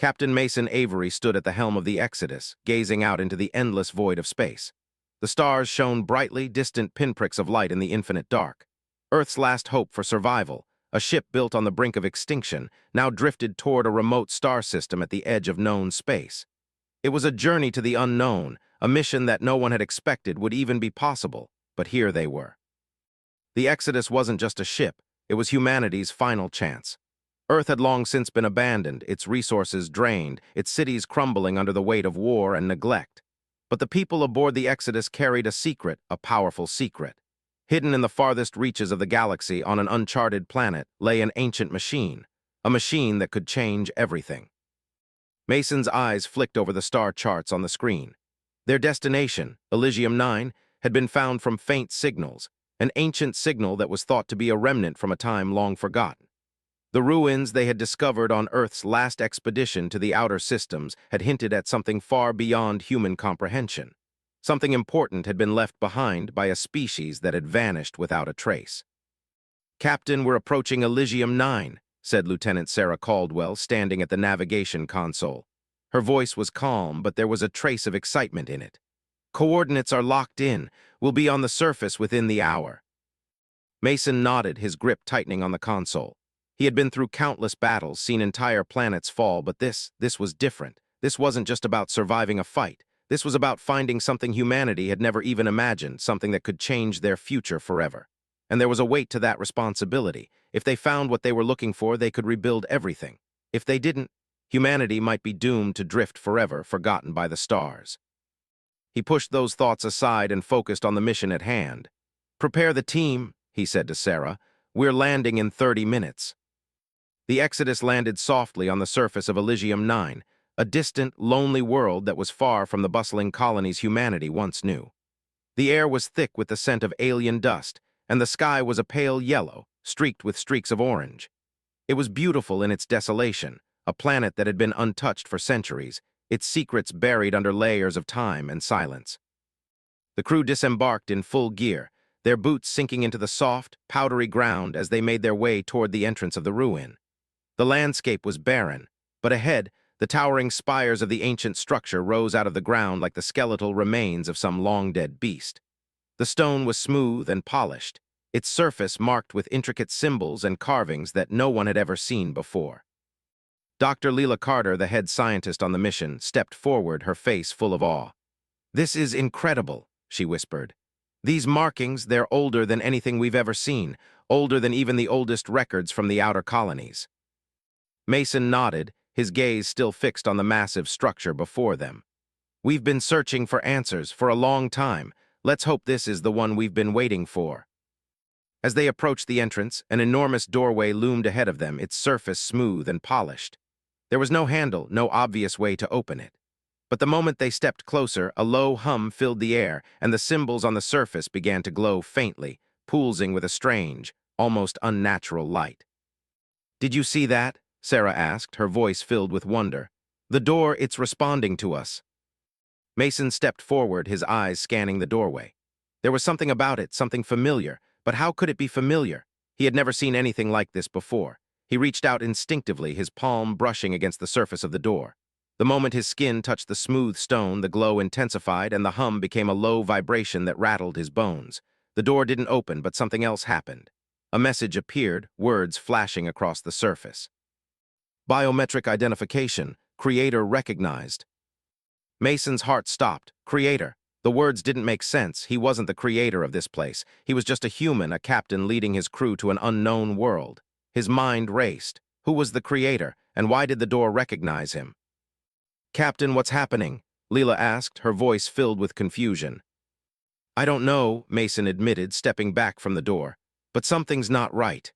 Captain Mason Avery stood at the helm of the Exodus, gazing out into the endless void of space. The stars shone brightly, distant pinpricks of light in the infinite dark. Earth's last hope for survival, a ship built on the brink of extinction, now drifted toward a remote star system at the edge of known space. It was a journey to the unknown, a mission that no one had expected would even be possible, but here they were. The Exodus wasn't just a ship, it was humanity's final chance. Earth had long since been abandoned, its resources drained, its cities crumbling under the weight of war and neglect. But the people aboard the Exodus carried a secret, a powerful secret. Hidden in the farthest reaches of the galaxy on an uncharted planet lay an ancient machine, a machine that could change everything. Mason's eyes flicked over the star charts on the screen. Their destination, Elysium 9, had been found from faint signals, an ancient signal that was thought to be a remnant from a time long forgotten. The ruins they had discovered on Earth's last expedition to the outer systems had hinted at something far beyond human comprehension. Something important had been left behind by a species that had vanished without a trace. "Captain, we're approaching Elysium 9, said Lieutenant Sarah Caldwell, standing at the navigation console. Her voice was calm, but there was a trace of excitement in it. "Coordinates are locked in. We'll be on the surface within the hour." Mason nodded, his grip tightening on the console. He had been through countless battles, seen entire planets fall, but this was different. This wasn't just about surviving a fight. This was about finding something humanity had never even imagined, something that could change their future forever. And there was a weight to that responsibility. If they found what they were looking for, they could rebuild everything. If they didn't, humanity might be doomed to drift forever, forgotten by the stars. He pushed those thoughts aside and focused on the mission at hand. "Prepare the team," he said to Sarah. "We're landing in 30 minutes." The Exodus landed softly on the surface of Elysium 9, a distant, lonely world that was far from the bustling colonies humanity once knew. The air was thick with the scent of alien dust, and the sky was a pale yellow, streaked with streaks of orange. It was beautiful in its desolation, a planet that had been untouched for centuries, its secrets buried under layers of time and silence. The crew disembarked in full gear, their boots sinking into the soft, powdery ground as they made their way toward the entrance of the ruin. The landscape was barren, but ahead, the towering spires of the ancient structure rose out of the ground like the skeletal remains of some long-dead beast. The stone was smooth and polished, its surface marked with intricate symbols and carvings that no one had ever seen before. Dr. Leela Carter, the head scientist on the mission, stepped forward, her face full of awe. "This is incredible," she whispered. "These markings, they're older than anything we've ever seen, older than even the oldest records from the outer colonies." Mason nodded, his gaze still fixed on the massive structure before them. "We've been searching for answers for a long time. Let's hope this is the one we've been waiting for." As they approached the entrance, an enormous doorway loomed ahead of them, its surface smooth and polished. There was no handle, no obvious way to open it. But the moment they stepped closer, a low hum filled the air, and the symbols on the surface began to glow faintly, pulsing with a strange, almost unnatural light. "Did you see that?" Sarah asked, her voice filled with wonder. "The door, it's responding to us." Mason stepped forward, his eyes scanning the doorway. There was something about it, something familiar, but how could it be familiar? He had never seen anything like this before. He reached out instinctively, his palm brushing against the surface of the door. The moment his skin touched the smooth stone, the glow intensified, and the hum became a low vibration that rattled his bones. The door didn't open, but something else happened. A message appeared, words flashing across the surface. "Biometric identification. Creator recognized." Mason's heart stopped. Creator. The words didn't make sense. He wasn't the creator of this place. He was just a human, a captain leading his crew to an unknown world. His mind raced. Who was the creator, and why did the door recognize him? "Captain, what's happening?" Leela asked, her voice filled with confusion. "I don't know," Mason admitted, stepping back from the door. "But something's not right."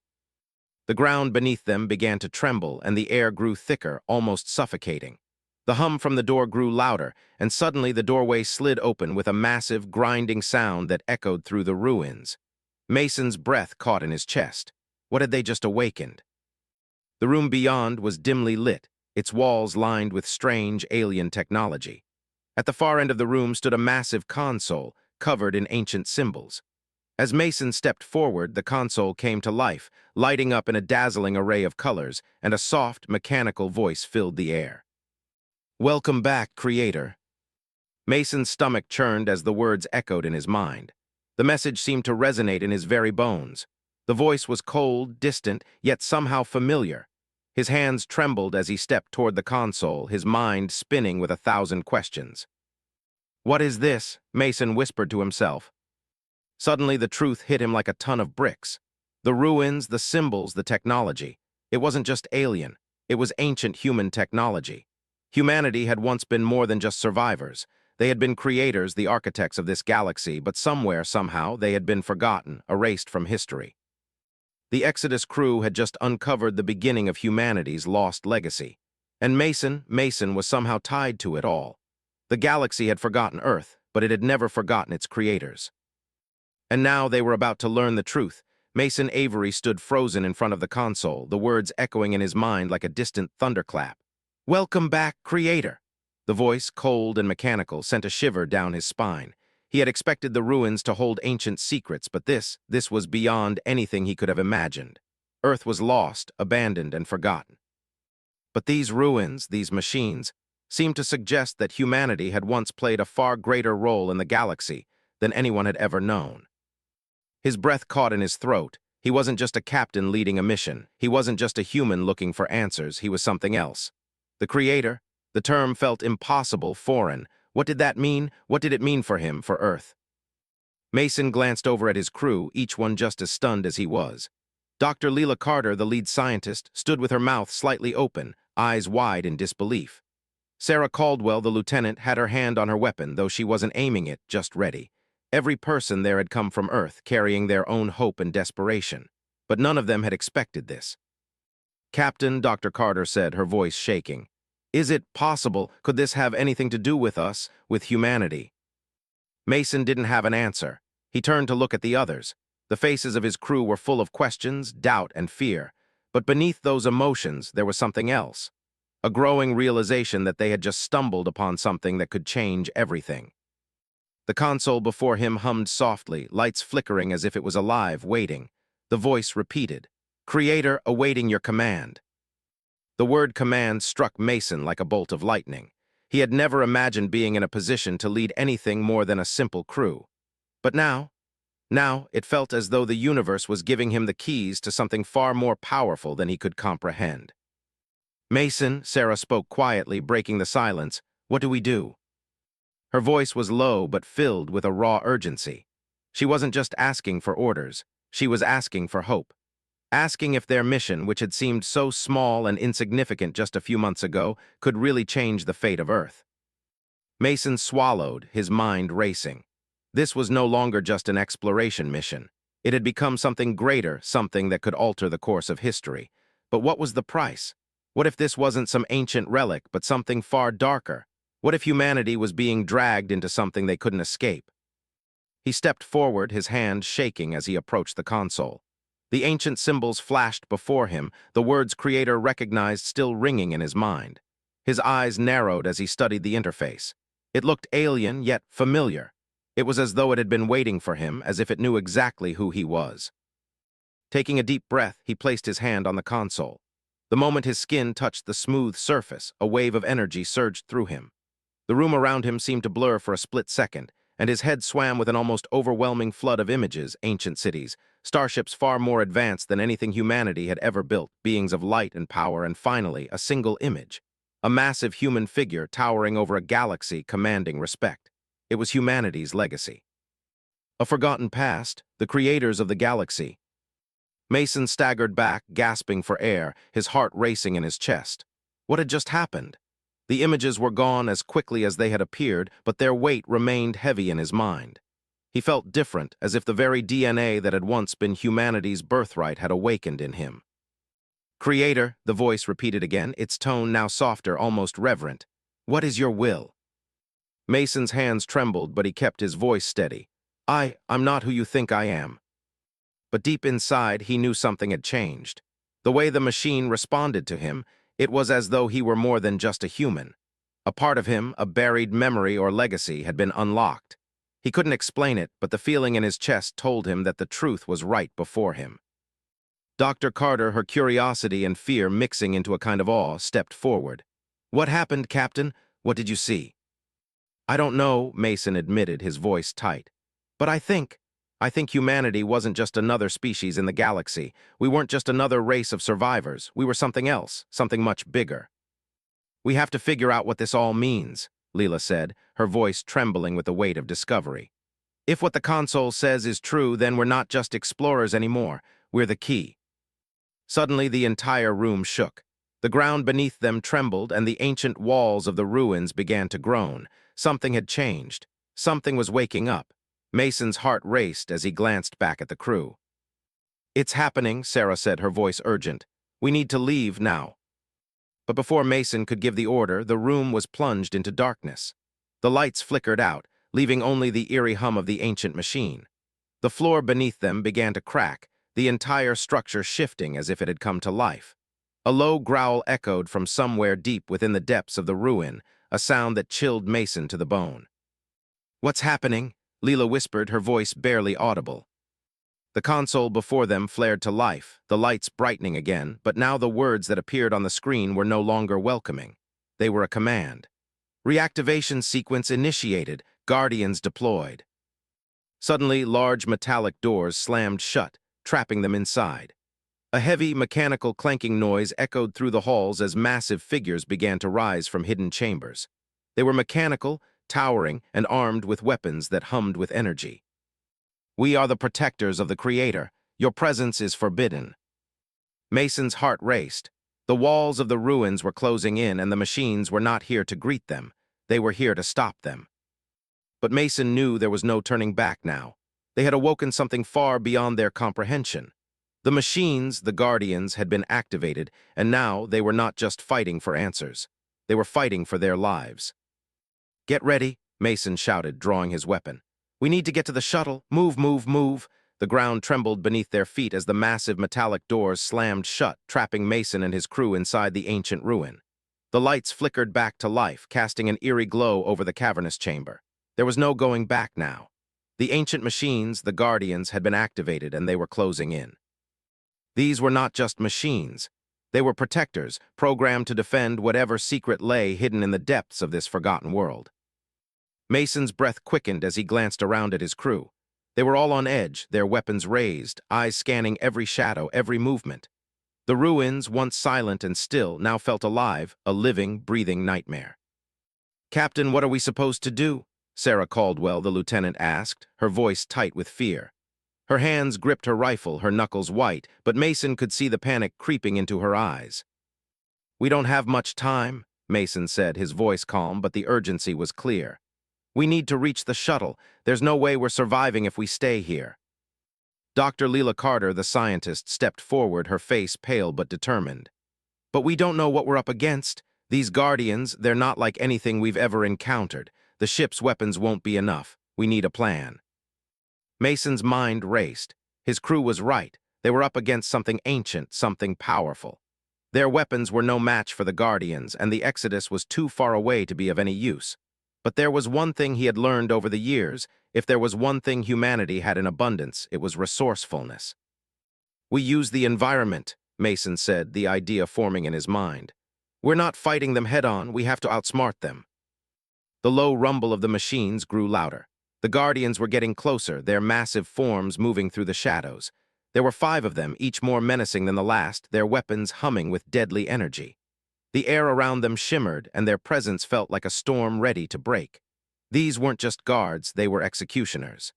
The ground beneath them began to tremble, and the air grew thicker, almost suffocating. The hum from the door grew louder, and suddenly the doorway slid open with a massive, grinding sound that echoed through the ruins. Mason's breath caught in his chest. What had they just awakened? The room beyond was dimly lit, its walls lined with strange, alien technology. At the far end of the room stood a massive console, covered in ancient symbols. As Mason stepped forward, the console came to life, lighting up in a dazzling array of colors, and a soft, mechanical voice filled the air. Welcome back, Creator. Mason's stomach churned as the words echoed in his mind. The message seemed to resonate in his very bones. The voice was cold, distant, yet somehow familiar. His hands trembled as he stepped toward the console, his mind spinning with 1,000 questions. "What is this?" Mason whispered to himself. Suddenly, the truth hit him like a ton of bricks. The ruins, the symbols, the technology. It wasn't just alien. It was ancient human technology. Humanity had once been more than just survivors. They had been creators, the architects of this galaxy, but somewhere, somehow, they had been forgotten, erased from history. The Exodus crew had just uncovered the beginning of humanity's lost legacy. And Mason was somehow tied to it all. The galaxy had forgotten Earth, but it had never forgotten its creators. And now they were about to learn the truth. Mason Avery stood frozen in front of the console, the words echoing in his mind like a distant thunderclap. "Welcome back, Creator." The voice, cold and mechanical, sent a shiver down his spine. He had expected the ruins to hold ancient secrets, but this was beyond anything he could have imagined. Earth was lost, abandoned, and forgotten. But these ruins, these machines, seemed to suggest that humanity had once played a far greater role in the galaxy than anyone had ever known. His breath caught in his throat. He wasn't just a captain leading a mission. He wasn't just a human looking for answers. He was something else. The Creator? The term felt impossible, foreign. What did that mean? What did it mean for him, for Earth? Mason glanced over at his crew, each one just as stunned as he was. Dr. Leela Carter, the lead scientist, stood with her mouth slightly open, eyes wide in disbelief. Sarah Caldwell, the lieutenant, had her hand on her weapon, though she wasn't aiming it, just ready. Every person there had come from Earth, carrying their own hope and desperation. But none of them had expected this. "Captain," Dr. Carter said, her voice shaking. "Is it possible? Could this have anything to do with us, with humanity?" Mason didn't have an answer. He turned to look at the others. The faces of his crew were full of questions, doubt, and fear. But beneath those emotions, there was something else. A growing realization that they had just stumbled upon something that could change everything. The console before him hummed softly, lights flickering as if it was alive, waiting. The voice repeated, "Creator, awaiting your command." The word command struck Mason like a bolt of lightning. He had never imagined being in a position to lead anything more than a simple crew. But now it felt as though the universe was giving him the keys to something far more powerful than he could comprehend. "Mason," Sarah spoke quietly, breaking the silence, "what do we do?" Her voice was low but filled with a raw urgency. She wasn't just asking for orders. She was asking for hope. Asking if their mission, which had seemed so small and insignificant just a few months ago, could really change the fate of Earth. Mason swallowed, his mind racing. This was no longer just an exploration mission. It had become something greater, something that could alter the course of history. But what was the price? What if this wasn't some ancient relic, but something far darker? What if humanity was being dragged into something they couldn't escape? He stepped forward, his hand shaking as he approached the console. The ancient symbols flashed before him, the words Creator recognized still ringing in his mind. His eyes narrowed as he studied the interface. It looked alien, yet familiar. It was as though it had been waiting for him, as if it knew exactly who he was. Taking a deep breath, he placed his hand on the console. The moment his skin touched the smooth surface, a wave of energy surged through him. The room around him seemed to blur for a split second, and his head swam with an almost overwhelming flood of images, ancient cities, starships far more advanced than anything humanity had ever built, beings of light and power, and finally, a single image. A massive human figure towering over a galaxy commanding respect. It was humanity's legacy. A forgotten past, the creators of the galaxy. Mason staggered back, gasping for air, his heart racing in his chest. What had just happened? The images were gone as quickly as they had appeared, but their weight remained heavy in his mind. He felt different, as if the very DNA that had once been humanity's birthright had awakened in him. "Creator," the voice repeated again, its tone now softer, almost reverent. "What is your will?" Mason's hands trembled, but he kept his voice steady. I'm not who you think I am." But deep inside, he knew something had changed. The way the machine responded to him, it was as though he were more than just a human. A part of him, a buried memory or legacy, had been unlocked. He couldn't explain it, but the feeling in his chest told him that the truth was right before him. Dr. Carter, her curiosity and fear mixing into a kind of awe, stepped forward. "What happened, Captain? What did you see? I don't know, Mason admitted, his voice tight. But I think humanity wasn't just another species in the galaxy. We weren't just another race of survivors. We were something else, something much bigger. We have to figure out what this all means, Leela said, her voice trembling with the weight of discovery. If what the console says is true, then we're not just explorers anymore. We're the key. Suddenly, the entire room shook. The ground beneath them trembled, and the ancient walls of the ruins began to groan. Something had changed. Something was waking up. Mason's heart raced as he glanced back at the crew. It's happening, Sarah said, her voice urgent. We need to leave now. But before Mason could give the order, the room was plunged into darkness. The lights flickered out, leaving only the eerie hum of the ancient machine. The floor beneath them began to crack, the entire structure shifting as if it had come to life. A low growl echoed from somewhere deep within the depths of the ruin, a sound that chilled Mason to the bone. What's happening? Leela whispered, her voice barely audible. The console before them flared to life, the lights brightening again, but now the words that appeared on the screen were no longer welcoming. They were a command. Reactivation sequence initiated, Guardians deployed. Suddenly, large metallic doors slammed shut, trapping them inside. A heavy, mechanical clanking noise echoed through the halls as massive figures began to rise from hidden chambers. They were mechanical, towering, and armed with weapons that hummed with energy. We are the protectors of the Creator. Your presence is forbidden. Mason's heart raced. The walls of the ruins were closing in, and the machines were not here to greet them. They were here to stop them. But Mason knew there was no turning back now. They had awoken something far beyond their comprehension. The machines, the Guardians, had been activated, and now they were not just fighting for answers. They were fighting for their lives. Get ready, Mason shouted, drawing his weapon. We need to get to the shuttle. Move, move, move. The ground trembled beneath their feet as the massive metallic doors slammed shut, trapping Mason and his crew inside the ancient ruin. The lights flickered back to life, casting an eerie glow over the cavernous chamber. There was no going back now. The ancient machines, the Guardians, had been activated, and they were closing in. These were not just machines. They were protectors, programmed to defend whatever secret lay hidden in the depths of this forgotten world. Mason's breath quickened as he glanced around at his crew. They were all on edge, their weapons raised, eyes scanning every shadow, every movement. The ruins, once silent and still, now felt alive, a living, breathing nightmare. Captain, what are we supposed to do? Sarah Caldwell, the lieutenant, asked, her voice tight with fear. Her hands gripped her rifle, her knuckles white, but Mason could see the panic creeping into her eyes. We don't have much time, Mason said, his voice calm, but the urgency was clear. We need to reach the shuttle. There's no way we're surviving if we stay here. Dr. Leela Carter, the scientist, stepped forward, her face pale but determined. But we don't know what we're up against. These Guardians, they're not like anything we've ever encountered. The ship's weapons won't be enough. We need a plan. Mason's mind raced. His crew was right. They were up against something ancient, something powerful. Their weapons were no match for the Guardians, and the Exodus was too far away to be of any use. But there was one thing he had learned over the years. If there was one thing humanity had in abundance, it was resourcefulness. We use the environment, Mason said, the idea forming in his mind. We're not fighting them head-on, we have to outsmart them. The low rumble of the machines grew louder. The Guardians were getting closer, their massive forms moving through the shadows. There were 5 of them, each more menacing than the last, their weapons humming with deadly energy. The air around them shimmered, and their presence felt like a storm ready to break. These weren't just guards, they were executioners.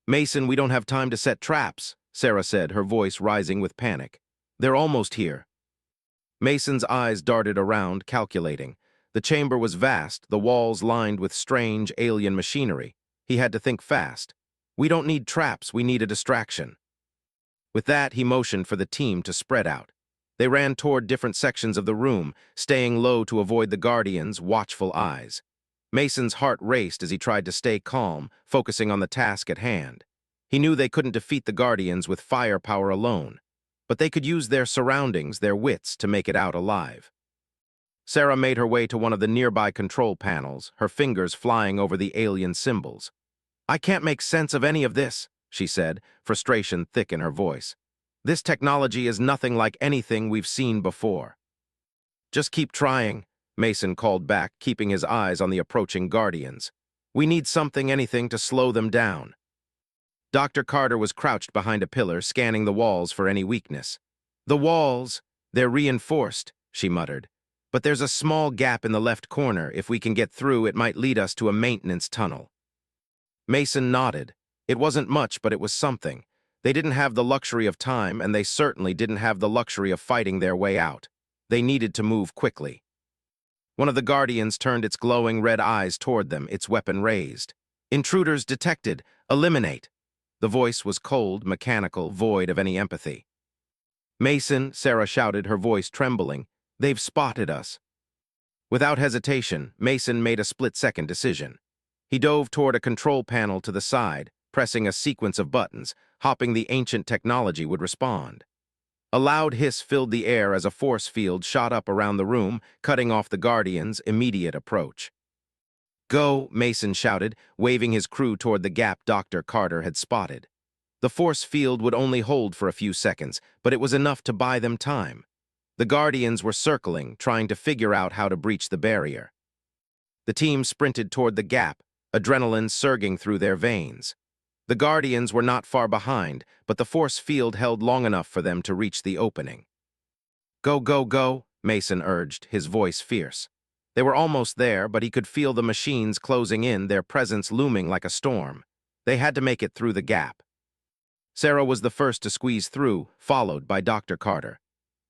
Mason, we don't have time to set traps, Sarah said, her voice rising with panic. They're almost here. Mason's eyes darted around, calculating. The chamber was vast, the walls lined with strange, alien machinery. He had to think fast. We don't need traps, we need a distraction. With that, he motioned for the team to spread out. They ran toward different sections of the room, staying low to avoid the Guardians' watchful eyes. Mason's heart raced as he tried to stay calm, focusing on the task at hand. He knew they couldn't defeat the Guardians with firepower alone, but they could use their surroundings, their wits, to make it out alive. Sarah made her way to one of the nearby control panels, her fingers flying over the alien symbols. I can't make sense of any of this, she said, frustration thick in her voice. This technology is nothing like anything we've seen before. Just keep trying, Mason called back, keeping his eyes on the approaching Guardians. "We need something, anything, to slow them down." Dr. Carter was crouched behind a pillar, scanning the walls for any weakness. "The walls, they're reinforced," she muttered. "But there's a small gap in the left corner. If we can get through, it might lead us to a maintenance tunnel." Mason nodded. It wasn't much, but it was something. They didn't have the luxury of time, and they certainly didn't have the luxury of fighting their way out. They needed to move quickly. One of the Guardians turned its glowing red eyes toward them, its weapon raised. "Intruders detected. Eliminate." The voice was cold, mechanical, void of any empathy. "Mason," Sarah shouted, her voice trembling, "they've spotted us." Without hesitation, Mason made a split-second decision. He dove toward a control panel to the side, pressing a sequence of buttons, hoping the ancient technology would respond. A loud hiss filled the air as a force field shot up around the room, cutting off the Guardian's immediate approach. "Go," Mason shouted, waving his crew toward the gap Dr. Carter had spotted. The force field would only hold for a few seconds, but it was enough to buy them time. The Guardians were circling, trying to figure out how to breach the barrier. The team sprinted toward the gap, adrenaline surging through their veins. The Guardians were not far behind, but the force field held long enough for them to reach the opening. "Go, go, go," Mason urged, his voice fierce. They were almost there, but he could feel the machines closing in, their presence looming like a storm. They had to make it through the gap. Sarah was the first to squeeze through, followed by Dr. Carter.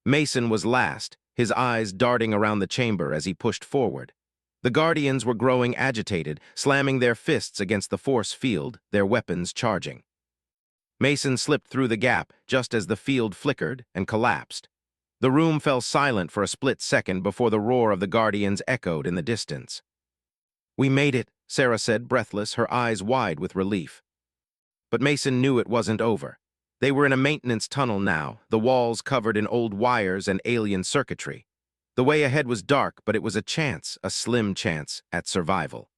Mason was last, his eyes darting around the chamber as he pushed forward. The Guardians were growing agitated, slamming their fists against the force field, their weapons charging. Mason slipped through the gap just as the field flickered and collapsed. The room fell silent for a split second before the roar of the Guardians echoed in the distance. "We made it," Sarah said, breathless, her eyes wide with relief. But Mason knew it wasn't over. They were in a maintenance tunnel now, the walls covered in old wires and alien circuitry. The way ahead was dark, but it was a chance, a slim chance, at survival.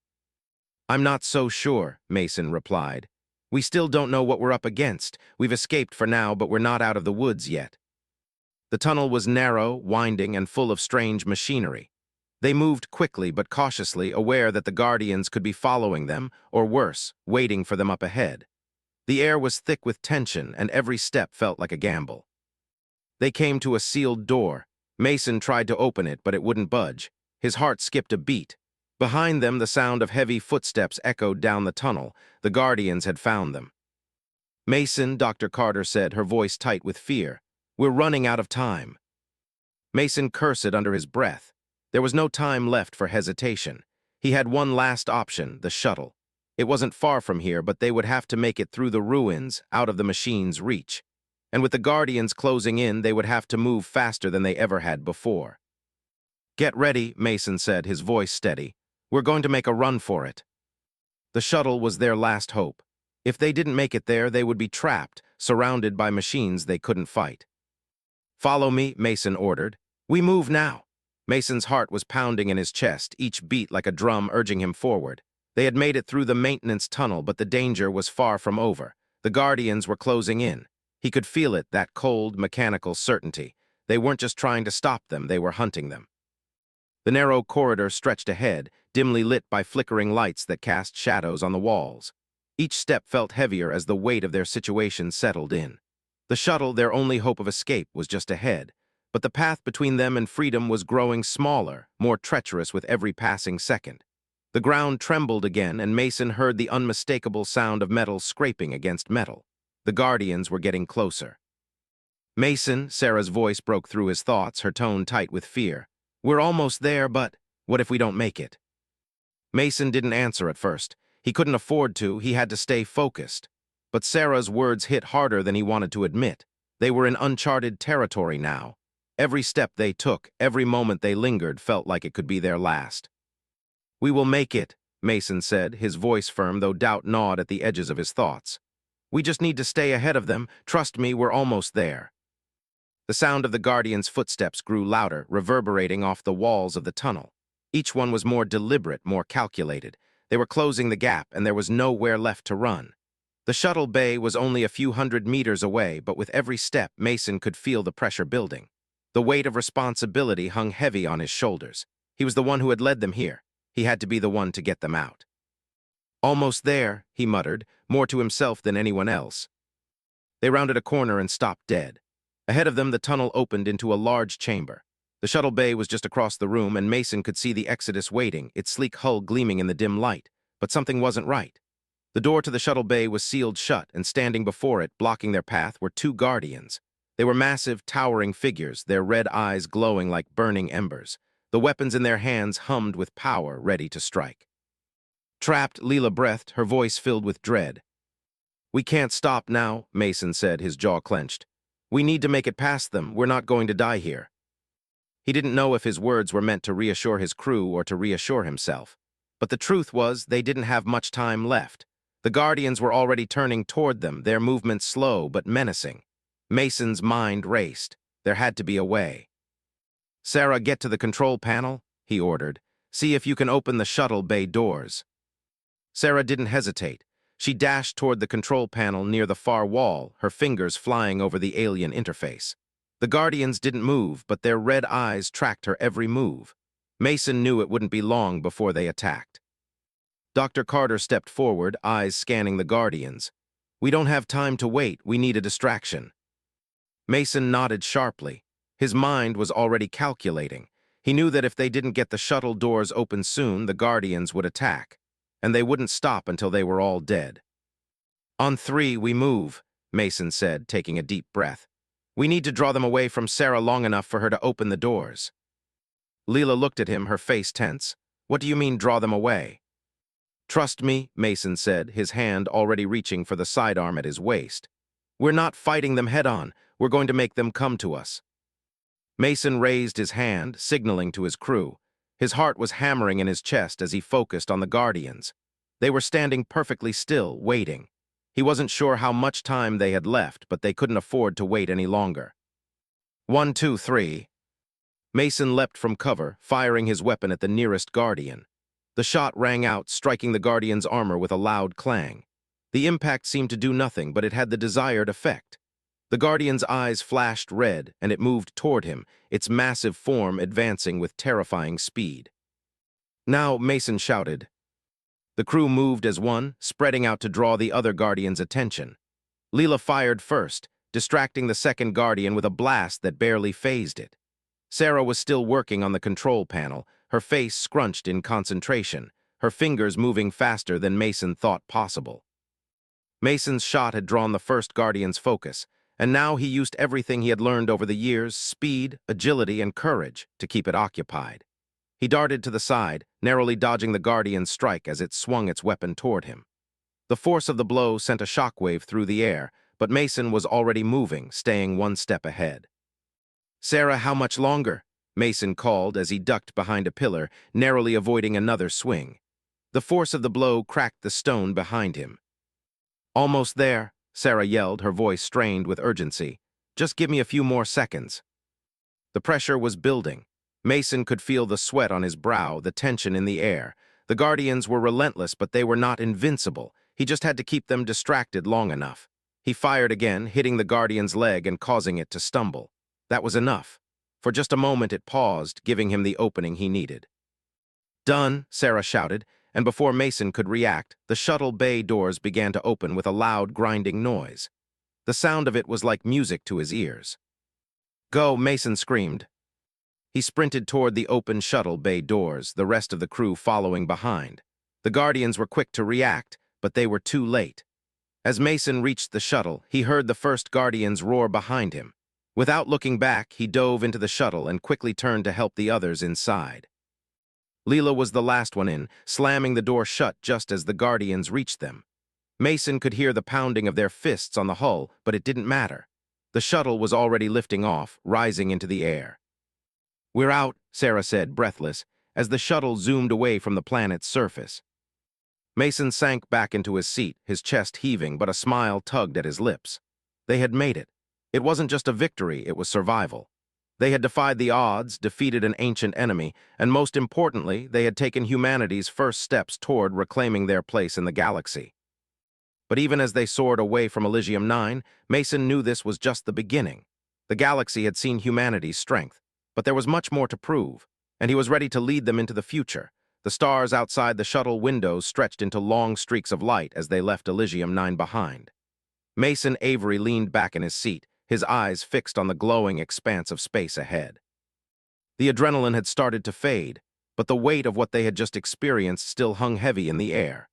"I'm not so sure," Mason replied. "We still don't know what we're up against. We've escaped for now, but we're not out of the woods yet." The tunnel was narrow, winding, and full of strange machinery. They moved quickly but cautiously, aware that the Guardians could be following them, or worse, waiting for them up ahead. The air was thick with tension, and every step felt like a gamble. They came to a sealed door. Mason tried to open it, but it wouldn't budge. His heart skipped a beat. Behind them, the sound of heavy footsteps echoed down the tunnel. The Guardians had found them. "Mason," Dr. Carter said, her voice tight with fear, "we're running out of time." Mason cursed under his breath. There was no time left for hesitation. He had one last option, the shuttle. It wasn't far from here, but they would have to make it through the ruins, out of the machine's reach. And with the Guardians closing in, they would have to move faster than they ever had before. "Get ready," Mason said, his voice steady. "We're going to make a run for it." The shuttle was their last hope. If they didn't make it there, they would be trapped, surrounded by machines they couldn't fight. "Follow me," Mason ordered. "We move now." Mason's heart was pounding in his chest, each beat like a drum urging him forward. They had made it through the maintenance tunnel, but the danger was far from over. The Guardians were closing in. He could feel it, that cold, mechanical certainty. They weren't just trying to stop them, they were hunting them. The narrow corridor stretched ahead, dimly lit by flickering lights that cast shadows on the walls. Each step felt heavier as the weight of their situation settled in. The shuttle, their only hope of escape, was just ahead, but the path between them and freedom was growing smaller, more treacherous with every passing second. The ground trembled again, and Mason heard the unmistakable sound of metal scraping against metal. The Guardians were getting closer. "Mason," Sarah's voice broke through his thoughts, her tone tight with fear. "We're almost there, but what if we don't make it?" Mason didn't answer at first. He couldn't afford to, he had to stay focused. But Sarah's words hit harder than he wanted to admit. They were in uncharted territory now. Every step they took, every moment they lingered, felt like it could be their last. "We will make it," Mason said, his voice firm, though doubt gnawed at the edges of his thoughts. "We just need to stay ahead of them. Trust me, we're almost there." The sound of the Guardians' footsteps grew louder, reverberating off the walls of the tunnel. Each one was more deliberate, more calculated. They were closing the gap, and there was nowhere left to run. The shuttle bay was only a few hundred meters away, but with every step, Mason could feel the pressure building. The weight of responsibility hung heavy on his shoulders. He was the one who had led them here. He had to be the one to get them out. Almost there, he muttered, more to himself than anyone else. They rounded a corner and stopped dead. Ahead of them, the tunnel opened into a large chamber. The shuttle bay was just across the room, and Mason could see the Exodus waiting, its sleek hull gleaming in the dim light. But something wasn't right. The door to the shuttle bay was sealed shut, and standing before it, blocking their path, were two guardians. They were massive, towering figures, their red eyes glowing like burning embers. The weapons in their hands hummed with power, ready to strike. Trapped, Leela breathed, her voice filled with dread. "We can't stop now," Mason said, his jaw clenched. "We need to make it past them. We're not going to die here." He didn't know if his words were meant to reassure his crew or to reassure himself. But the truth was, they didn't have much time left. The Guardians were already turning toward them, their movements slow but menacing. Mason's mind raced. There had to be a way. "Sarah, get to the control panel," he ordered. "See if you can open the shuttle bay doors." Sarah didn't hesitate. She dashed toward the control panel near the far wall, her fingers flying over the alien interface. The Guardians didn't move, but their red eyes tracked her every move. Mason knew it wouldn't be long before they attacked. Dr. Carter stepped forward, eyes scanning the Guardians. "We don't have time to wait. We need a distraction." Mason nodded sharply. His mind was already calculating. He knew that if they didn't get the shuttle doors open soon, the Guardians would attack. And they wouldn't stop until they were all dead. "On 3, we move," Mason said, taking a deep breath. "We need to draw them away from Sarah long enough for her to open the doors." Leela looked at him, her face tense. "What do you mean, draw them away?" "Trust me," Mason said, his hand already reaching for the sidearm at his waist. "We're not fighting them head-on. We're going to make them come to us." Mason raised his hand, signaling to his crew. His heart was hammering in his chest as he focused on the Guardians. They were standing perfectly still, waiting. He wasn't sure how much time they had left, but they couldn't afford to wait any longer. 1, 2, 3. Mason leapt from cover, firing his weapon at the nearest Guardian. The shot rang out, striking the Guardian's armor with a loud clang. The impact seemed to do nothing, but it had the desired effect. The Guardian's eyes flashed red, and it moved toward him, its massive form advancing with terrifying speed. "Now," Mason shouted. The crew moved as one, spreading out to draw the other Guardian's attention. Leela fired first, distracting the second Guardian with a blast that barely phased it. Sarah was still working on the control panel, her face scrunched in concentration, her fingers moving faster than Mason thought possible. Mason's shot had drawn the first Guardian's focus, and now he used everything he had learned over the years, speed, agility, and courage, to keep it occupied. He darted to the side, narrowly dodging the Guardian's strike as it swung its weapon toward him. The force of the blow sent a shockwave through the air, but Mason was already moving, staying one step ahead. "Sarah, how much longer?" Mason called as he ducked behind a pillar, narrowly avoiding another swing. The force of the blow cracked the stone behind him. "Almost there," Sarah yelled, her voice strained with urgency. "Just give me a few more seconds." The pressure was building. Mason could feel the sweat on his brow, the tension in the air. The Guardians were relentless, but they were not invincible. He just had to keep them distracted long enough. He fired again, hitting the Guardian's leg and causing it to stumble. That was enough. For just a moment it paused, giving him the opening he needed. "Done," Sarah shouted, and before Mason could react, the shuttle bay doors began to open with a loud, grinding noise. The sound of it was like music to his ears. "Go," Mason screamed. He sprinted toward the open shuttle bay doors, the rest of the crew following behind. The Guardians were quick to react, but they were too late. As Mason reached the shuttle, he heard the first Guardians roar behind him. Without looking back, he dove into the shuttle and quickly turned to help the others inside. Leela was the last one in, slamming the door shut just as the Guardians reached them. Mason could hear the pounding of their fists on the hull, but it didn't matter. The shuttle was already lifting off, rising into the air. "We're out," Sarah said, breathless, as the shuttle zoomed away from the planet's surface. Mason sank back into his seat, his chest heaving, but a smile tugged at his lips. They had made it. It wasn't just a victory, it was survival. They had defied the odds, defeated an ancient enemy, and most importantly, they had taken humanity's first steps toward reclaiming their place in the galaxy. But even as they soared away from Elysium 9, Mason knew this was just the beginning. The galaxy had seen humanity's strength, but there was much more to prove, and he was ready to lead them into the future. The stars outside the shuttle windows stretched into long streaks of light as they left Elysium 9 behind. Mason Avery leaned back in his seat, his eyes fixed on the glowing expanse of space ahead. The adrenaline had started to fade, but the weight of what they had just experienced still hung heavy in the air.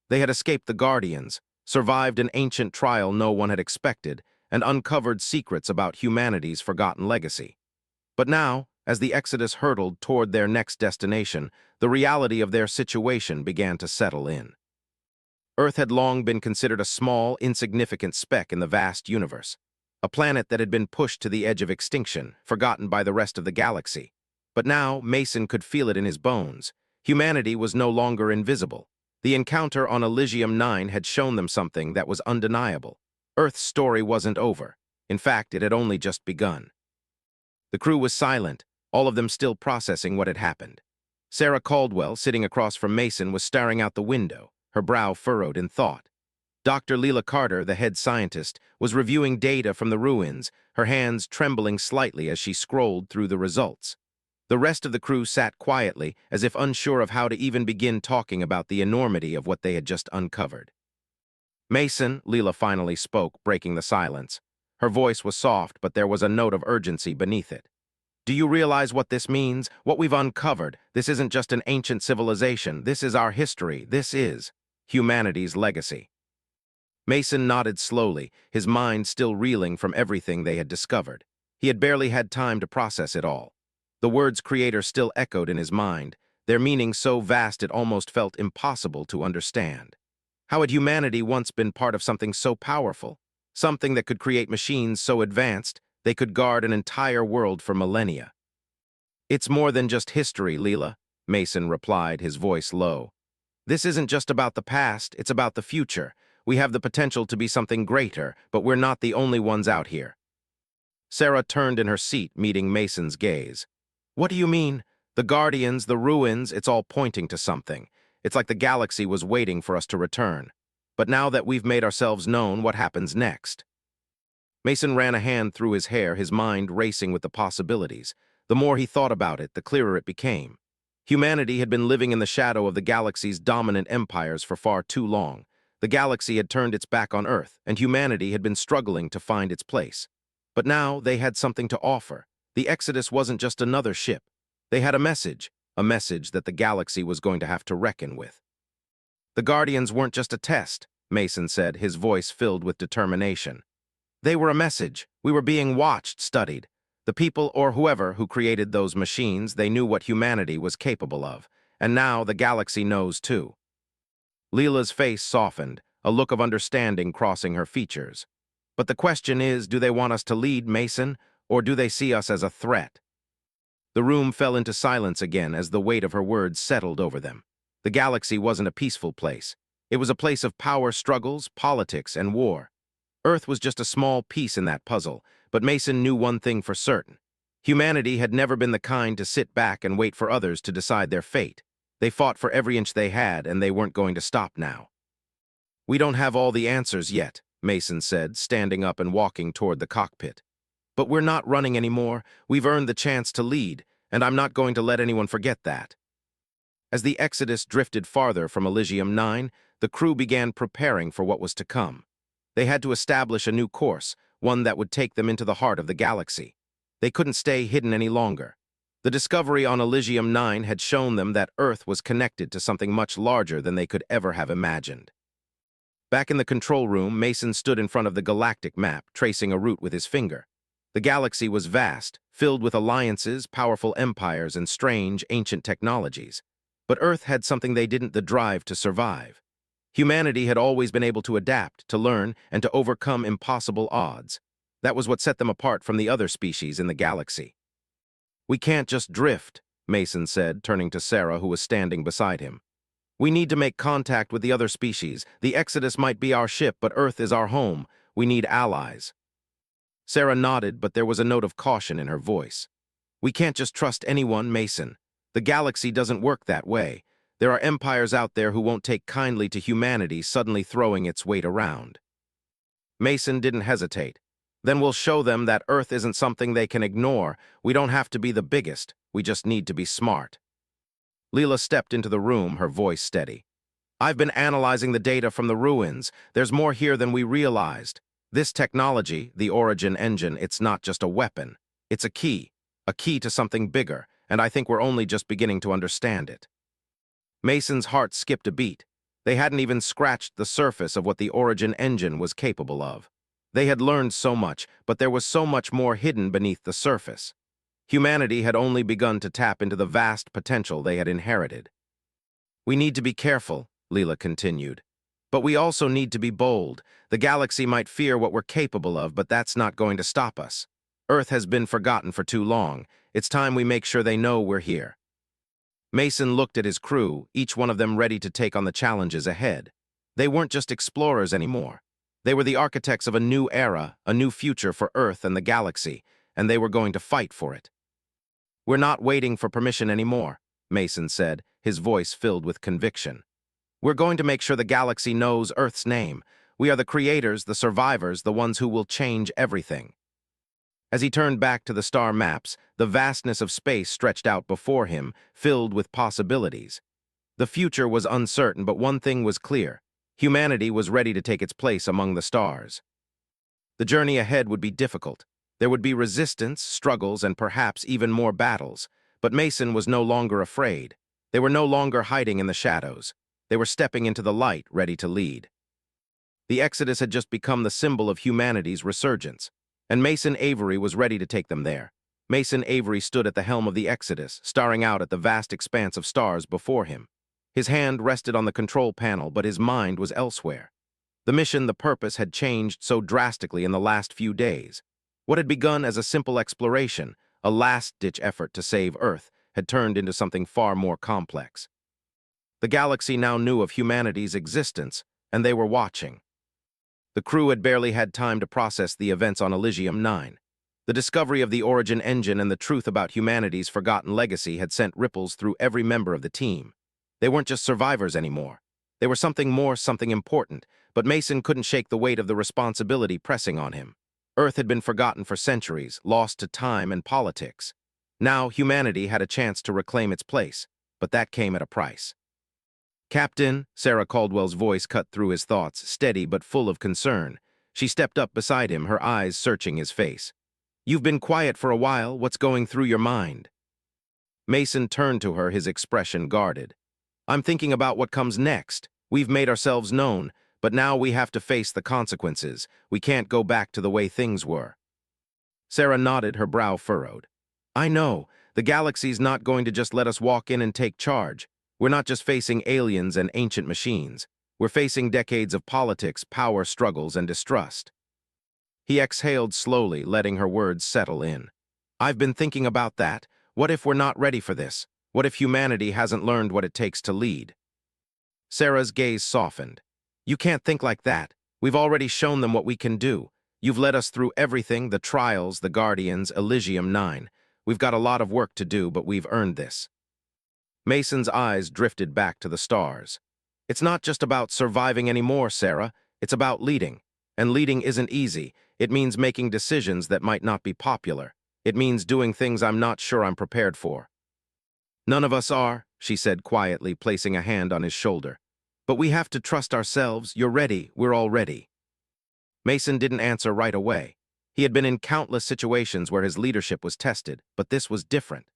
They had escaped the Guardians, survived an ancient trial no one had expected, and uncovered secrets about humanity's forgotten legacy. But now, as the Exodus hurtled toward their next destination, the reality of their situation began to settle in. Earth had long been considered a small, insignificant speck in the vast universe, a planet that had been pushed to the edge of extinction, forgotten by the rest of the galaxy. But now, Mason could feel it in his bones. Humanity was no longer invisible. The encounter on Elysium 9 had shown them something that was undeniable. Earth's story wasn't over. In fact, it had only just begun. The crew was silent, all of them still processing what had happened. Sarah Caldwell, sitting across from Mason, was staring out the window, her brow furrowed in thought. Dr. Leela Carter, the head scientist, was reviewing data from the ruins, her hands trembling slightly as she scrolled through the results. The rest of the crew sat quietly, as if unsure of how to even begin talking about the enormity of what they had just uncovered. Mason, Leela finally spoke, breaking the silence. Her voice was soft, but there was a note of urgency beneath it. Do you realize what this means? What we've uncovered? This isn't just an ancient civilization. This is our history. This is humanity's legacy. Mason nodded slowly, his mind still reeling from everything they had discovered. He had barely had time to process it all. The words creator still echoed in his mind, their meaning so vast it almost felt impossible to understand. How had humanity once been part of something so powerful? Something that could create machines so advanced they could guard an entire world for millennia. It's more than just history, Leela, Mason replied, his voice low. This isn't just about the past, it's about the future. We have the potential to be something greater, but we're not the only ones out here. Sarah turned in her seat, meeting Mason's gaze. What do you mean? The Guardians, the ruins, it's all pointing to something. It's like the galaxy was waiting for us to return. But now that we've made ourselves known, what happens next? Mason ran a hand through his hair, his mind racing with the possibilities. The more he thought about it, the clearer it became. Humanity had been living in the shadow of the galaxy's dominant empires for far too long. The galaxy had turned its back on Earth, and humanity had been struggling to find its place. But now they had something to offer. The Exodus wasn't just another ship. They had a message that the galaxy was going to have to reckon with. The Guardians weren't just a test, Mason said, his voice filled with determination. They were a message. We were being watched, studied. The people or whoever who created those machines, they knew what humanity was capable of. And now the galaxy knows too. Leela's face softened, a look of understanding crossing her features. But the question is, do they want us to lead, Mason, or do they see us as a threat? The room fell into silence again as the weight of her words settled over them. The galaxy wasn't a peaceful place. It was a place of power struggles, politics, and war. Earth was just a small piece in that puzzle, but Mason knew one thing for certain. Humanity had never been the kind to sit back and wait for others to decide their fate. They fought for every inch they had, and they weren't going to stop now. We don't have all the answers yet, Mason said, standing up and walking toward the cockpit. But we're not running anymore. We've earned the chance to lead, and I'm not going to let anyone forget that. As the Exodus drifted farther from Elysium 9, the crew began preparing for what was to come. They had to establish a new course, one that would take them into the heart of the galaxy. They couldn't stay hidden any longer. The discovery on Elysium 9 had shown them that Earth was connected to something much larger than they could ever have imagined. Back in the control room, Mason stood in front of the galactic map, tracing a route with his finger. The galaxy was vast, filled with alliances, powerful empires, and strange, ancient technologies. But Earth had something they didn't: the drive to survive. Humanity had always been able to adapt, to learn, and to overcome impossible odds. That was what set them apart from the other species in the galaxy. We can't just drift, Mason said, turning to Sarah, who was standing beside him. We need to make contact with the other species. The Exodus might be our ship, but Earth is our home. We need allies. Sarah nodded, but there was a note of caution in her voice. We can't just trust anyone, Mason. The galaxy doesn't work that way. There are empires out there who won't take kindly to humanity suddenly throwing its weight around. Mason didn't hesitate. Then we'll show them that Earth isn't something they can ignore. We don't have to be the biggest. We just need to be smart. Leela stepped into the room, her voice steady. I've been analyzing the data from the ruins. There's more here than we realized. This technology, the Origin engine, it's not just a weapon. It's a key to something bigger, and I think we're only just beginning to understand it. Mason's heart skipped a beat. They hadn't even scratched the surface of what the Origin engine was capable of. They had learned so much, but there was so much more hidden beneath the surface. Humanity had only begun to tap into the vast potential they had inherited. We need to be careful, Leela continued. But we also need to be bold. The galaxy might fear what we're capable of, but that's not going to stop us. Earth has been forgotten for too long. It's time we make sure they know we're here. Mason looked at his crew, each one of them ready to take on the challenges ahead. They weren't just explorers anymore. They were the architects of a new era, a new future for Earth and the galaxy, and they were going to fight for it. We're not waiting for permission anymore, Mason said, his voice filled with conviction. We're going to make sure the galaxy knows Earth's name. We are the creators, the survivors, the ones who will change everything. As he turned back to the star maps, the vastness of space stretched out before him, filled with possibilities. The future was uncertain, but one thing was clear. Humanity was ready to take its place among the stars. The journey ahead would be difficult. There would be resistance, struggles, and perhaps even more battles. But Mason was no longer afraid. They were no longer hiding in the shadows. They were stepping into the light, ready to lead. The Exodus had just become the symbol of humanity's resurgence, and Mason Avery was ready to take them there. Mason Avery stood at the helm of the Exodus, staring out at the vast expanse of stars before him. His hand rested on the control panel, but his mind was elsewhere. The mission, the purpose, had changed so drastically in the last few days. What had begun as a simple exploration, a last-ditch effort to save Earth, had turned into something far more complex. The galaxy now knew of humanity's existence, and they were watching. The crew had barely had time to process the events on Elysium 9. The discovery of the Origin engine and the truth about humanity's forgotten legacy had sent ripples through every member of the team. They weren't just survivors anymore. They were something more, something important, but Mason couldn't shake the weight of the responsibility pressing on him. Earth had been forgotten for centuries, lost to time and politics. Now humanity had a chance to reclaim its place, but that came at a price. Captain, Sarah Caldwell's voice cut through his thoughts, steady but full of concern. She stepped up beside him, her eyes searching his face. You've been quiet for a while. What's going through your mind? Mason turned to her, his expression guarded. I'm thinking about what comes next. We've made ourselves known, but now we have to face the consequences. We can't go back to the way things were. Sarah nodded, her brow furrowed. I know. The galaxy's not going to just let us walk in and take charge. We're not just facing aliens and ancient machines. We're facing decades of politics, power struggles, and distrust. He exhaled slowly, letting her words settle in. I've been thinking about that. What if we're not ready for this? What if humanity hasn't learned what it takes to lead? Sarah's gaze softened. You can't think like that. We've already shown them what we can do. You've led us through everything, the trials, the Guardians, Elysium 9. We've got a lot of work to do, but we've earned this. Mason's eyes drifted back to the stars. It's not just about surviving anymore, Sarah. It's about leading. And leading isn't easy. It means making decisions that might not be popular. It means doing things I'm not sure I'm prepared for. None of us are, she said quietly, placing a hand on his shoulder. But we have to trust ourselves. You're ready. We're all ready. Mason didn't answer right away. He had been in countless situations where his leadership was tested, but this was different.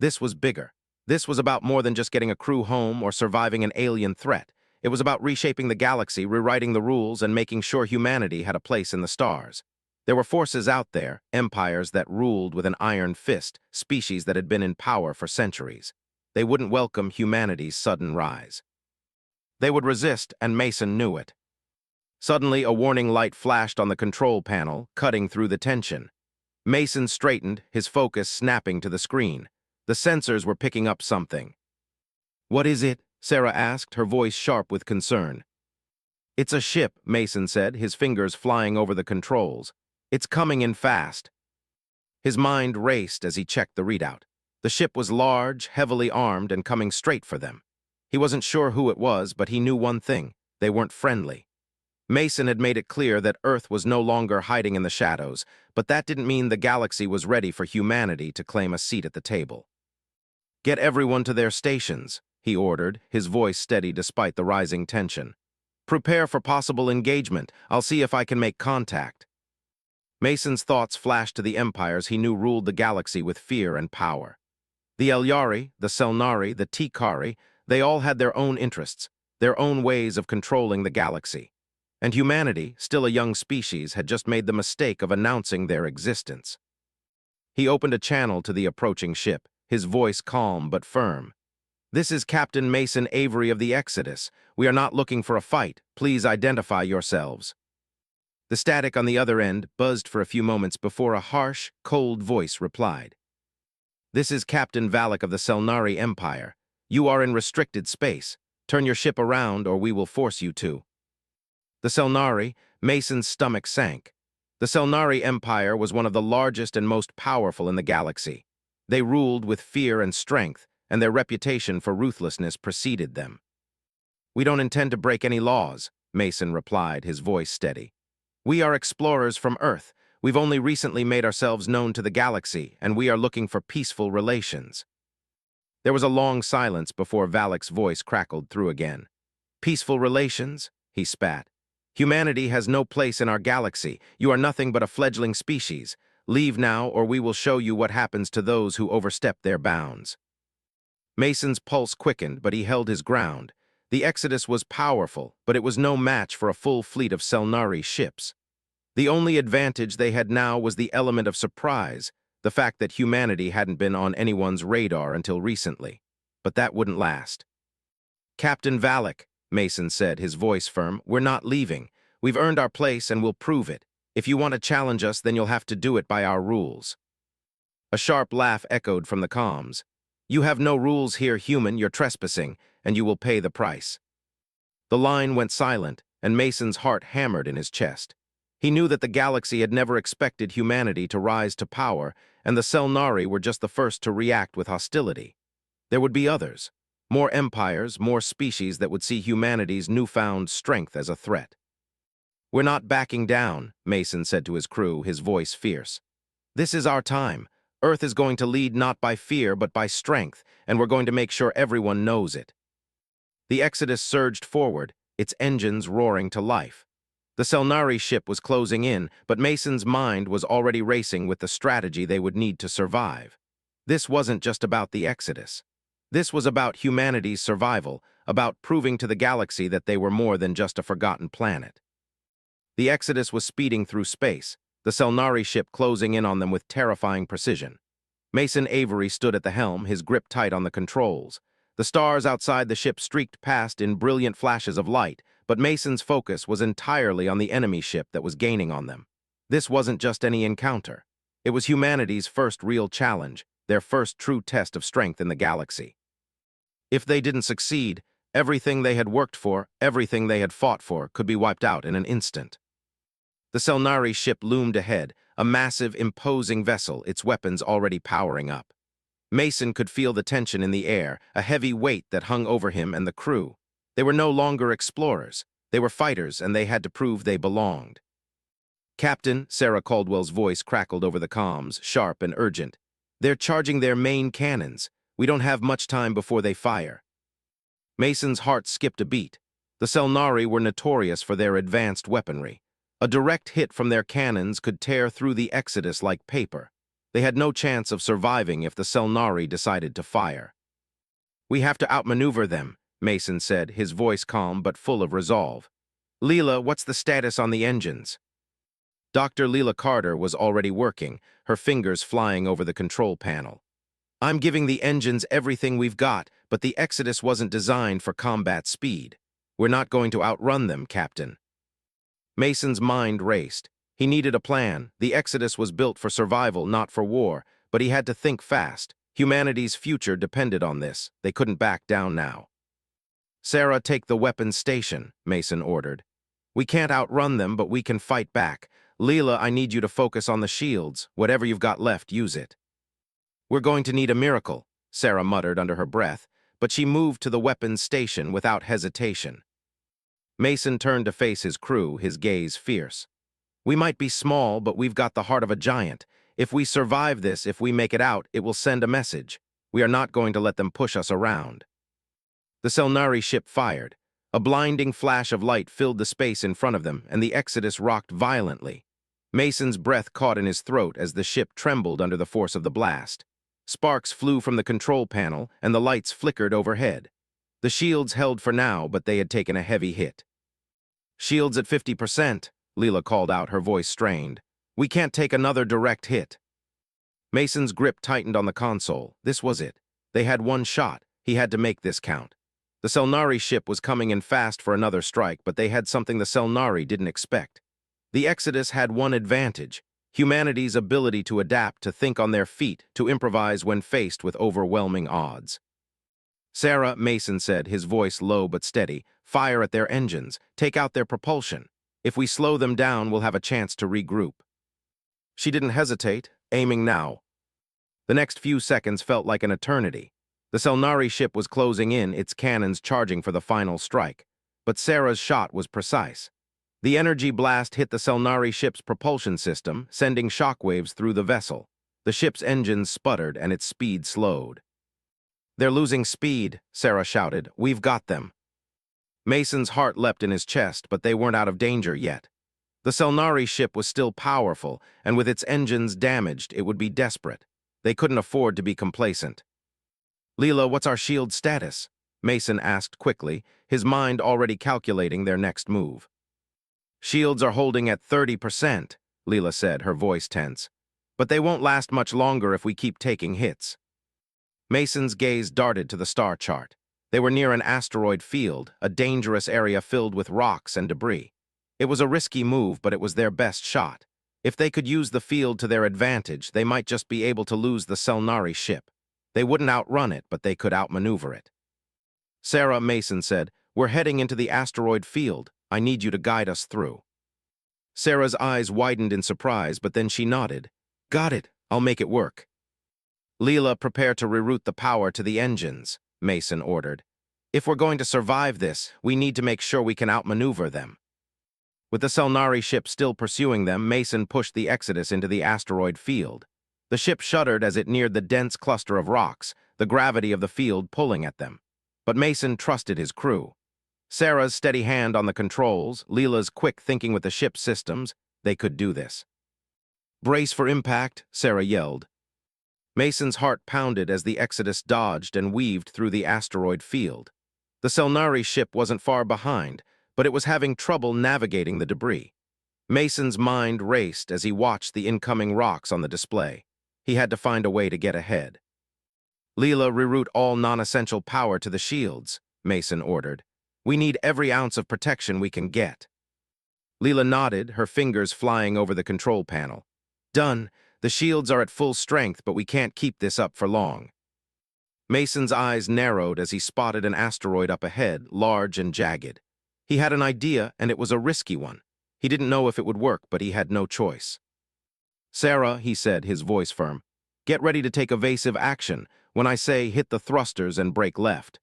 This was bigger. This was about more than just getting a crew home or surviving an alien threat. It was about reshaping the galaxy, rewriting the rules, and making sure humanity had a place in the stars. There were forces out there, empires that ruled with an iron fist, species that had been in power for centuries. They wouldn't welcome humanity's sudden rise. They would resist, and Mason knew it. Suddenly, a warning light flashed on the control panel, cutting through the tension. Mason straightened, his focus snapping to the screen. The sensors were picking up something. What is it? Sarah asked, her voice sharp with concern. It's a ship, Mason said, his fingers flying over the controls. It's coming in fast. His mind raced as he checked the readout. The ship was large, heavily armed, and coming straight for them. He wasn't sure who it was, but he knew one thing. They weren't friendly. Mason had made it clear that Earth was no longer hiding in the shadows, but that didn't mean the galaxy was ready for humanity to claim a seat at the table. "Get everyone to their stations," he ordered, his voice steady despite the rising tension. "Prepare for possible engagement. I'll see if I can make contact." Mason's thoughts flashed to the empires he knew ruled the galaxy with fear and power. The Elyari, the Selnari, the Tikari, they all had their own interests, their own ways of controlling the galaxy. And humanity, still a young species, had just made the mistake of announcing their existence. He opened a channel to the approaching ship, his voice calm but firm. "This is Captain Mason Avery of the Exodus. We are not looking for a fight. Please identify yourselves." The static on the other end buzzed for a few moments before a harsh, cold voice replied. "This is Captain Valak of the Selnari Empire. You are in restricted space. Turn your ship around or we will force you to." The Selnari, Mason's stomach sank. The Selnari Empire was one of the largest and most powerful in the galaxy. They ruled with fear and strength, and their reputation for ruthlessness preceded them. "We don't intend to break any laws," Mason replied, his voice steady. "We are explorers from Earth. We've only recently made ourselves known to the galaxy, and we are looking for peaceful relations." There was a long silence before Valak's voice crackled through again. "Peaceful relations?" he spat. "Humanity has no place in our galaxy. You are nothing but a fledgling species. Leave now, or we will show you what happens to those who overstep their bounds." Mason's pulse quickened, but he held his ground. The Exodus was powerful, but it was no match for a full fleet of Selnari ships. The only advantage they had now was the element of surprise, the fact that humanity hadn't been on anyone's radar until recently. But that wouldn't last. "Captain Valak," Mason said, his voice firm, "we're not leaving. We've earned our place and we'll prove it. If you want to challenge us, then you'll have to do it by our rules." A sharp laugh echoed from the comms. "You have no rules here, human. You're trespassing, and you will pay the price." The line went silent, and Mason's heart hammered in his chest. He knew that the galaxy had never expected humanity to rise to power, and the Selnari were just the first to react with hostility. There would be others, more empires, more species that would see humanity's newfound strength as a threat. "We're not backing down," Mason said to his crew, his voice fierce. "This is our time. Earth is going to lead not by fear but by strength, and we're going to make sure everyone knows it." The Exodus surged forward, its engines roaring to life. The Selnari ship was closing in, but Mason's mind was already racing with the strategy they would need to survive. This wasn't just about the Exodus. This was about humanity's survival, about proving to the galaxy that they were more than just a forgotten planet. The Exodus was speeding through space, the Selnari ship closing in on them with terrifying precision. Mason Avery stood at the helm, his grip tight on the controls. The stars outside the ship streaked past in brilliant flashes of light, but Mason's focus was entirely on the enemy ship that was gaining on them. This wasn't just any encounter. It was humanity's first real challenge, their first true test of strength in the galaxy. If they didn't succeed, everything they had worked for, everything they had fought for, could be wiped out in an instant. The Selnari ship loomed ahead, a massive, imposing vessel, its weapons already powering up. Mason could feel the tension in the air, a heavy weight that hung over him and the crew. They were no longer explorers. They were fighters, and they had to prove they belonged. "Captain," Sarah Caldwell's voice crackled over the comms, sharp and urgent. "They're charging their main cannons. We don't have much time before they fire." Mason's heart skipped a beat. The Selnari were notorious for their advanced weaponry. A direct hit from their cannons could tear through the Exodus like paper. They had no chance of surviving if the Selnari decided to fire. "We have to outmaneuver them," Mason said, his voice calm but full of resolve. "Leela, what's the status on the engines?" Dr. Leela Carter was already working, her fingers flying over the control panel. "I'm giving the engines everything we've got, but the Exodus wasn't designed for combat speed. We're not going to outrun them, Captain." Mason's mind raced. He needed a plan. The Exodus was built for survival, not for war, but he had to think fast. Humanity's future depended on this. They couldn't back down now. "Sarah, take the weapons station," Mason ordered. "We can't outrun them, but we can fight back. Leela, I need you to focus on the shields. Whatever you've got left, use it." "We're going to need a miracle," Sarah muttered under her breath, but she moved to the weapons station without hesitation. Mason turned to face his crew, his gaze fierce. We might be small, but we've got the heart of a giant. If we survive this, if we make it out, it will send a message. We are not going to let them push us around. The Selnari ship fired. A blinding flash of light filled the space in front of them, and the Exodus rocked violently. Mason's breath caught in his throat as the ship trembled under the force of the blast. Sparks flew from the control panel, and the lights flickered overhead. The shields held for now, but they had taken a heavy hit. "Shields at 50%, Leela called out, her voice strained. "We can't take another direct hit." Mason's grip tightened on the console. This was it. They had one shot. He had to make this count. The Selnari ship was coming in fast for another strike, but they had something the Selnari didn't expect. The Exodus had one advantage: humanity's ability to adapt, to think on their feet, to improvise when faced with overwhelming odds. "Sarah," Mason said, his voice low but steady, "fire at their engines. Take out their propulsion. If we slow them down, we'll have a chance to regroup." She didn't hesitate, aiming now. The next few seconds felt like an eternity. The Selnari ship was closing in, its cannons charging for the final strike. But Sarah's shot was precise. The energy blast hit the Selnari ship's propulsion system, sending shockwaves through the vessel. The ship's engines sputtered and its speed slowed. "They're losing speed," Sarah shouted. "We've got them." Mason's heart leapt in his chest, but they weren't out of danger yet. The Selnari ship was still powerful, and with its engines damaged, it would be desperate. They couldn't afford to be complacent. "Leela, what's our shield status?" Mason asked quickly, his mind already calculating their next move. "Shields are holding at 30%, Leela said, her voice tense. "But they won't last much longer if we keep taking hits." Mason's gaze darted to the star chart. They were near an asteroid field, a dangerous area filled with rocks and debris. It was a risky move, but it was their best shot. If they could use the field to their advantage, they might just be able to lose the Selnari ship. They wouldn't outrun it, but they could outmaneuver it. "Sarah," Mason said, "we're heading into the asteroid field. I need you to guide us through." Sarah's eyes widened in surprise, but then she nodded. "Got it. I'll make it work." "Leela, prepare to reroute the power to the engines," Mason ordered. "If we're going to survive this, we need to make sure we can outmaneuver them." With the Selnari ship still pursuing them, Mason pushed the Exodus into the asteroid field. The ship shuddered as it neared the dense cluster of rocks, the gravity of the field pulling at them. But Mason trusted his crew. Sarah's steady hand on the controls, Leela's quick thinking with the ship's systems, they could do this. "Brace for impact," Sarah yelled. Mason's heart pounded as the Exodus dodged and weaved through the asteroid field. The Selnari ship wasn't far behind, but it was having trouble navigating the debris. Mason's mind raced as he watched the incoming rocks on the display. He had to find a way to get ahead. "Leela, reroute all non-essential power to the shields," Mason ordered. "We need every ounce of protection we can get." Leela nodded, her fingers flying over the control panel. "Done. The shields are at full strength, but we can't keep this up for long." Mason's eyes narrowed as he spotted an asteroid up ahead, large and jagged. He had an idea, and it was a risky one. He didn't know if it would work, but he had no choice. "Sarah," he said, his voice firm, "get ready to take evasive action. When I say hit the thrusters and brake left."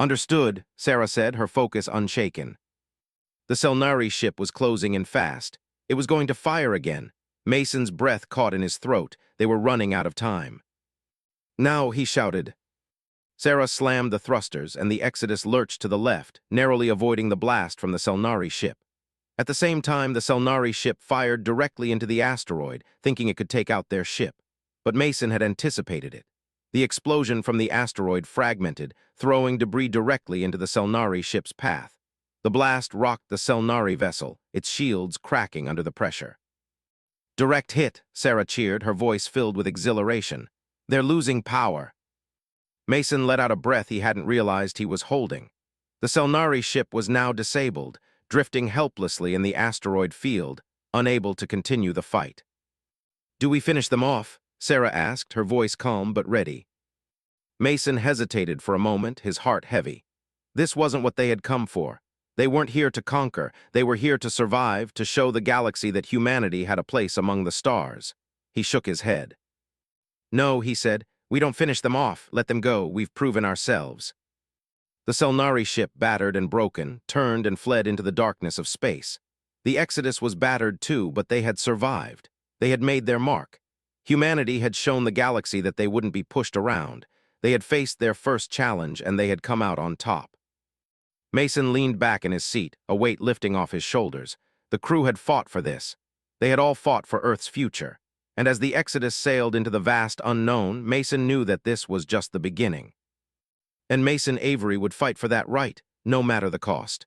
"Understood," Sarah said, her focus unshaken. The Selnari ship was closing in fast. It was going to fire again. Mason's breath caught in his throat. They were running out of time. "Now," he shouted. Sarah slammed the thrusters, and the Exodus lurched to the left, narrowly avoiding the blast from the Selnari ship. At the same time, the Selnari ship fired directly into the asteroid, thinking it could take out their ship. But Mason had anticipated it. The explosion from the asteroid fragmented, throwing debris directly into the Selnari ship's path. The blast rocked the Selnari vessel, its shields cracking under the pressure. "Direct hit," Sarah cheered, her voice filled with exhilaration. "They're losing power." Mason let out a breath he hadn't realized he was holding. The Selnari ship was now disabled, drifting helplessly in the asteroid field, unable to continue the fight. "Do we finish them off?" Sarah asked, her voice calm but ready. Mason hesitated for a moment, his heart heavy. This wasn't what they had come for. They weren't here to conquer. They were here to survive, to show the galaxy that humanity had a place among the stars. He shook his head. "No," he said, "we don't finish them off. Let them go. We've proven ourselves." The Selnari ship, battered and broken, turned and fled into the darkness of space. The Exodus was battered too, but they had survived. They had made their mark. Humanity had shown the galaxy that they wouldn't be pushed around. They had faced their first challenge, and they had come out on top. Mason leaned back in his seat, a weight lifting off his shoulders. The crew had fought for this. They had all fought for Earth's future. And as the Exodus sailed into the vast unknown, Mason knew that this was just the beginning. And Mason Avery would fight for that right, no matter the cost.